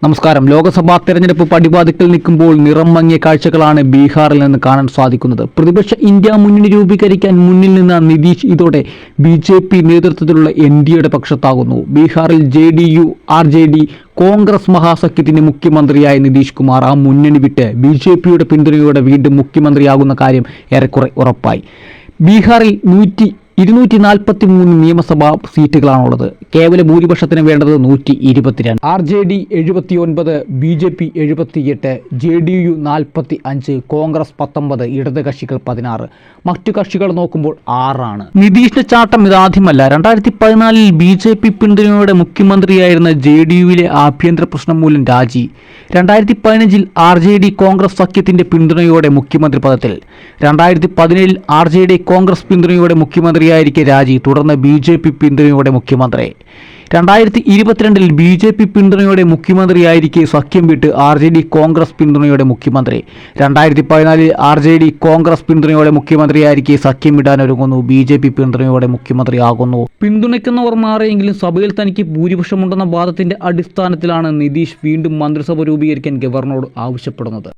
നമസ്കാരം. ലോക്സഭാ തെരഞ്ഞെടുപ്പ് പടിവാതിക്കൽ നിൽക്കുമ്പോൾ നിറം മങ്ങിയ കാഴ്ചകളാണ് ബീഹാറിൽ നിന്ന് കാണാൻ സാധിക്കുന്നത്. പ്രതിപക്ഷ ഇന്ത്യ മുന്നണി രൂപീകരിക്കാൻ മുന്നിൽ നിന്ന നിതീഷ് ഇതോടെ BJP നേതൃത്വത്തിലുള്ള NDAയുടെ പക്ഷത്താകുന്നു. ബീഹാറിൽ JDU, RJD, കോൺഗ്രസ് മഹാസഖ്യത്തിന്റെ മുഖ്യമന്ത്രിയായ നിതീഷ് കുമാർ ആ മുന്നണി വിട്ട് BJPയുടെ പിന്തുണയോടെ വീണ്ടും മുഖ്യമന്ത്രിയാകുന്ന കാര്യം ഏറെക്കുറെ ഉറപ്പായി. ബീഹാറിൽ 243 നിയമസഭാ സീറ്റുകളാണുള്ളത്. കേവല ഭൂരിപക്ഷത്തിന് വേണ്ടത് 122. RJD 79, BJP 78, JDU 45, കോൺഗ്രസ് 19, ഇടത് കക്ഷികൾ 16. മറ്റു കക്ഷികൾ നോക്കുമ്പോൾ 6 ആണ്. നിതീഷിന്റെ ചാട്ടം ഇതാദ്യമല്ല. 2014 BJP പിന്തുണയോടെ മുഖ്യമന്ത്രിയായിരുന്ന JDUവിലെ ആഭ്യന്തര പ്രശ്നം മൂലം രാജി. 2015 RJD കോൺഗ്രസ് സഖ്യത്തിന്റെ പിന്തുണയോടെ മുഖ്യമന്ത്രി പദത്തിൽ. 2017 RJD കോൺഗ്രസ് പിന്തുണയോടെ മുഖ്യമന്ത്രിയായിരിക്കെ രാജി. തുടർന്ന് BJP പിന്തുണയോടെ മുഖ്യമന്ത്രി. 2022 BJP പിന്തുണയോടെ മുഖ്യമന്ത്രിയായിരിക്കെ സഖ്യം വിട്ട് RJD കോൺഗ്രസ് പിന്തുണയോടെ മുഖ്യമന്ത്രി. 2014 RJD കോൺഗ്രസ് പിന്തുണയോടെ മുഖ്യമന്ത്രിയായിരിക്കെ സഖ്യം വിടാനൊരുങ്ങുന്നു. BJP പിന്തുണയോടെ മുഖ്യമന്ത്രിയാകുന്നു. പിന്തുണയ്ക്കുന്നവർ മാറിയെങ്കിലും സഭയിൽ തനിക്ക് ഭൂരിപക്ഷമുണ്ടെന്ന വാദത്തിന്റെ അടിസ്ഥാനത്തിലാണ് നിതീഷ് വീണ്ടും മന്ത്രിസഭ രൂപീകരിക്കാൻ ഗവർണറോട് ആവശ്യപ്പെടുന്നത്.